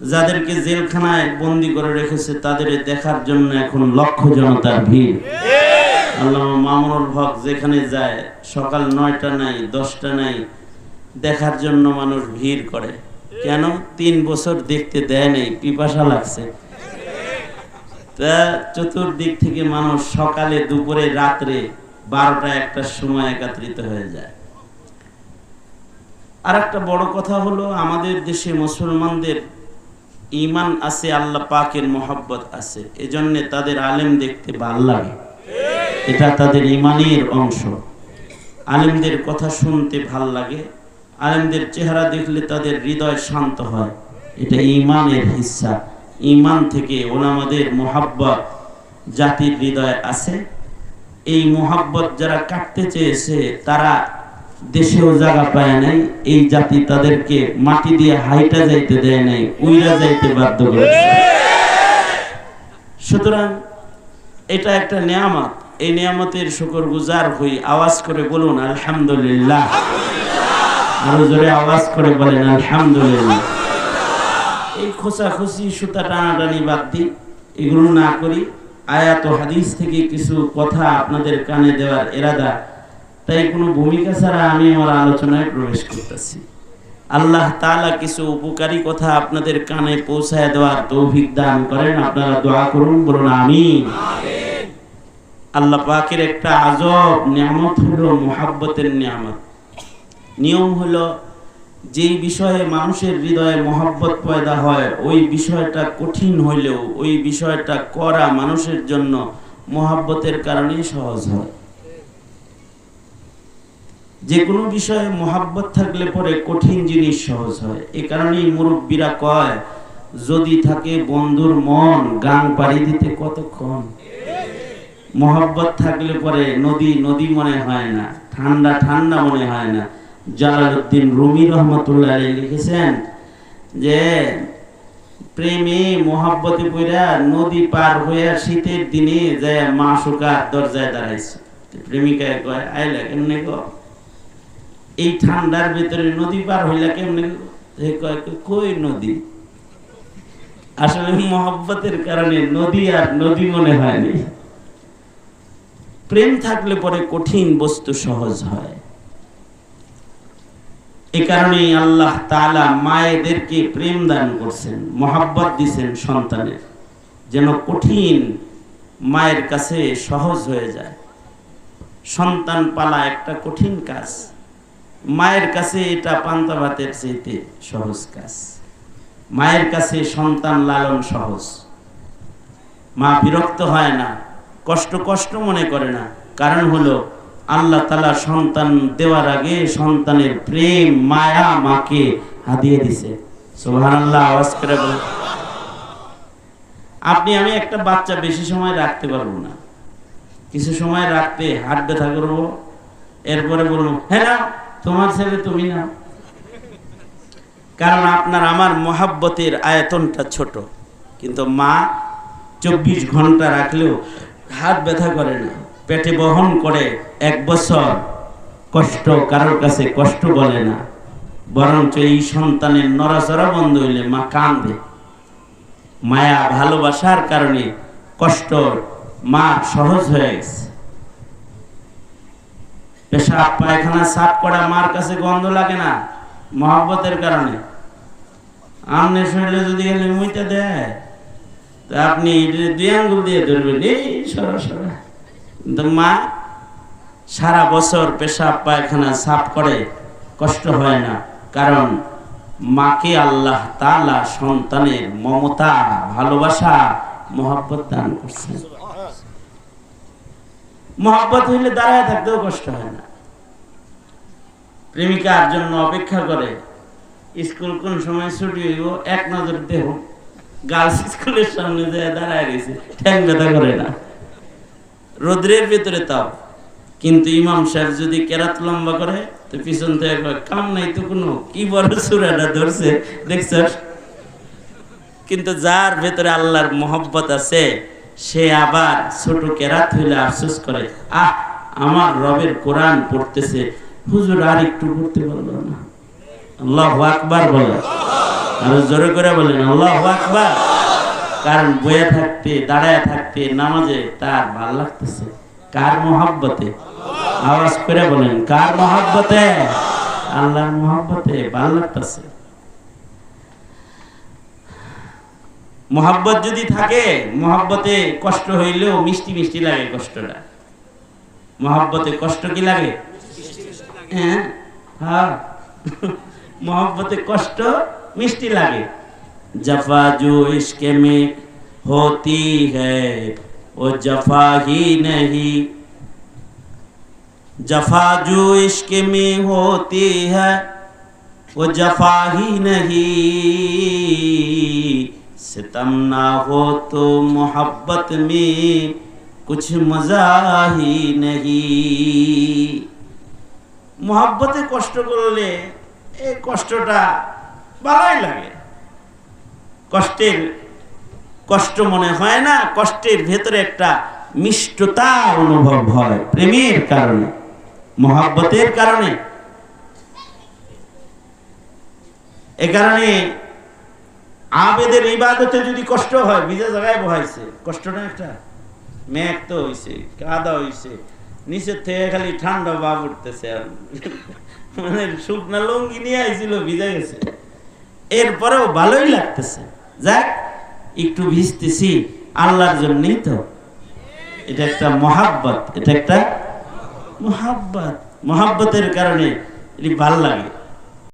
যাদেরকে জেলখানায় বন্দী করে রেখেছে তাদের দেখার জন্য এখন লক্ষ জনতার ভিড়। আল্লামা মামুনুল হক যেখানে যায় সকাল 9টা নাই 10টা নাই দেখার জন্য মানুষ ভিড় করে। কেন? 3 বছর দেখতে দেয় নাই, পিপাসা লাগছে। তা চতুর্দিক থেকে মানুষ সকালে দুপুরে রাত্রে 12টা 1টার সময় একত্রিত হয়ে যায়। আর একটা বড় কথা হলো আমাদের দেশে মুসলমানদের ঈমান আছে, আল্লাহ পাকের মহব্বত আছে, এজন্য তাদের আলেম দেখতে ভালো লাগে। এটা তাদের ঈমানের অংশ। আলেমদের কথা শুনতে ভাল লাগে, আলেমদের চেহারা দেখলে তাদের হৃদয় শান্ত হয়, এটা ঈমানের হিস্সা। ঈমান থেকে ওলামাদের মহব্বত জাতির হৃদয়ে আছে। এই মহব্বত যারা কাটতে চেয়েছে তারা দেশেও জায়গা পায় নাই, এই জাতি তাদেরকে মাটি দিয়ে হাইটা যাইতে দেয় নাই, উইরা যাইতে বাধ্য করেছে। সুতরাং এটা একটা নিয়ামত, এই নিয়ামতের শুকরগুজার হই। আওয়াজ করে বলুন আলহামদুলিল্লাহ। আরো জোরে আওয়াজ করে বলেন আলহামদুলিল্লাহ। এই খোঁচাখুচি সুতা টানাটানি বাদ দিই, এগুলো না করি। আয়াত ও হাদিস থেকে কিছু কথা আপনাদের কানে দেওয়ার ইরাদা, তাই কোনো ভূমিকা ছাড়া আমি আমার আলোচনায় প্রবেশ করতেছি। আল্লাহ তাআলা কিছু উপকারী কথা আপনাদের কানে পৌঁছায় দেওয়ার তৌফিক দান করেন। আপনারা দোয়া করুন, বলুন আমিন। আল্লাহ পাকের একটা আজব নিয়ামত হলো মুহাব্বতের নিয়ামত। নিয়ম হলো যেই বিষয়ে মানুষের হৃদয়ে মহব্বত পয়দা হয় ওই বিষয়টা কঠিন হইলেও ওই বিষয়টা করা মানুষের জন্য মহব্বতের কারণেই সহজ হয়। যে কোনো বিষয়ে মহব্বত থাকলে পরে কঠিন জিনিস সহজ হয়। এ কারণেই মুরব্বীরা কয়, যদি থাকে বন্ধুর মন গাং পাড়ি দিতে কতক্ষণ। মহব্বত থাকলে পরে নদী নদী মনে হয় না, ঠান্ডা ঠান্ডা মনে হয় না। জালালউদ্দিন রুমি রহমতুল্লাহ আলাইহি লিখেছেন যে প্রেমে মহব্বতে পইরা নদী পার হইয়া শীতের দিনে যায় মাসুকার দরজায় দাঁড়াইছে। প্রেমিকায় কয়, আইলা কেমনে গো, এই ঠান্ডার ভিতরে নদী পার হইলা কেমনে? কই নদী? আসলে মহব্বতের কারণে নদী আর নদী মনে হয়নি। প্রেম থাকলে পরে কঠিন বস্তু সহজ হয়। এই কারণেই আল্লাহ তাআলা মায়েদেরকে প্রেম দান করছেন, মহব্বত দিয়েছেন সন্তানের, যেন কঠিন মায়ের কাছে সহজ হয়ে যায়। সন্তান পালা একটা কঠিন কাজ, মায়ের কাছে এটা পান্তা ভাতের চাইতে সহজ কাজ। মায়ের কাছে সন্তান লালন সহজ। মা বিরক্ত হয় না, কষ্ট কষ্ট মনে করে না। কারণ হলো আল্লাহ তাআলা সন্তান দেওয়ার আগে সন্তানের প্রেম মায়া মাকে হাদিয়ে দিছে। সুবহানাল্লাহ, আওয়াজ করে বলেন। আপনি আমি একটা বাচ্চা বেশি সময় রাখতে পারবো না, কিছু সময় রাখতে হাত ব্যথা করবো, এরপরে বলবো হ্যাঁ না তোমার ছেলে তুমি না। কারণ আপনার আমার মহব্বতের আয়তনটা ছোট। কিন্তু মা 24 ঘন্টা রাখলেও হাত ব্যথা করে না, পেটে বহন করে 1 বছর কষ্ট কারোর কাছে কষ্ট বলে না। বরঞ্চ এই সন্তানের নড়াচড়া বন্ধ হইলে মা কাঁদে। মায়া ভালোবাসার কারণে কষ্ট মা সহজ হয়ে গেছে। পেশাব পায়খানা সাফ করা মার কাছে গন্ধ লাগে না, মহব্বতের কারণে। আমনে শরীরে যদি গেলে মুইটা দেয় তা আপনি 2 আঙ্গুল দিয়ে ধরবেন, এই সরাসরি। কিন্তু মা সারা বছর পেশাব পায়খানা সাফ করে, কষ্ট হয় না। কারণ মাকে আল্লাহ তাআলা সন্তানের মমতা ভালোবাসা মহব্বত দান করছেন। মহব্বত হইলে দাঁড়ায় থাকতেও কষ্ট হয় না। প্রেমিকার জন্য অপেক্ষা করে, স্কুল কোন সময় ছুটি হইব এক নজর দেহ গার্লস স্কুলের সামনে যায় দাঁড়ায় গেছে, ঠ্যাং ব্যথা করে না, রোদ্রের ভিতরে তাও। কিন্তু ইমাম সাহেব যদি কেরাত লম্বা করে তো পিছন থেকে কাম নাই তো কোনো, কি বড় সূরাটা ধরছে দেখছস। কিন্তু যার ভেতরে আল্লাহর মহব্বত আছে সে আবার ছোট কেরাত হইলে আফসোস করে, আহ আমার রবের কোরআন পড়তেছে, হুজুর আর একটু পড়তে পারলো না। আল্লাহু আকবার বলে। আর জোরে করে বলেন আল্লাহু আকবার। কারণ বয়ে থাকতে দাঁড়ায় থাকতে নামাজে তার ভালো লাগতেছে। কার মহব্বতে? আওয়াজ করে বলেন কার মহব্বতে? আল্লাহর মহব্বতে ভালো লাগতেছে। মহব্বত যদি থাকে, মহব্বতে কষ্ট হইলেও মিষ্টি মিষ্টি লাগে কষ্টটা। মহব্বতে কষ্ট কি লাগে? হ্যাঁ, मोहब्बत कष्ट मिष्टी लागे। जफा जो इश्क में होती है वो जफा ही नहीं, जफा जो इश्क में होती है वो जफा ही नहीं, सितम ना हो तो मोहब्बत में कुछ मजा ही नहीं। मोहब्बते कष्ट करले এই কষ্টটা ভালোই লাগে। কষ্টের কষ্ট মনে হয় না, কষ্টের ভেতরে একটা মিষ্টতা অনুভব হয় প্রেমের কারণে, মহব্বতের কারণে। এই কারণে আবেদের ইবাদতে যদি কষ্ট হয়, বিজে জায়গায় বহাইছে কষ্টটা একটা মেঘ তো হইছে, কাদা হইছে, নিচের থেকে খালি ঠান্ডা ভাব উঠতেছে, আর মানে শুকনা লুঙ্গি নিয়ে আইছিল, ভিজে গেছে, এরপরেও ভালোই লাগতেছে। যাক একটু ভিজতেছি আল্লাহর জন্যই তো। এটা একটা মহাব্বত, এটা একটা মহাব্বত। মহাব্বতের কারণে এটি ভাল লাগে।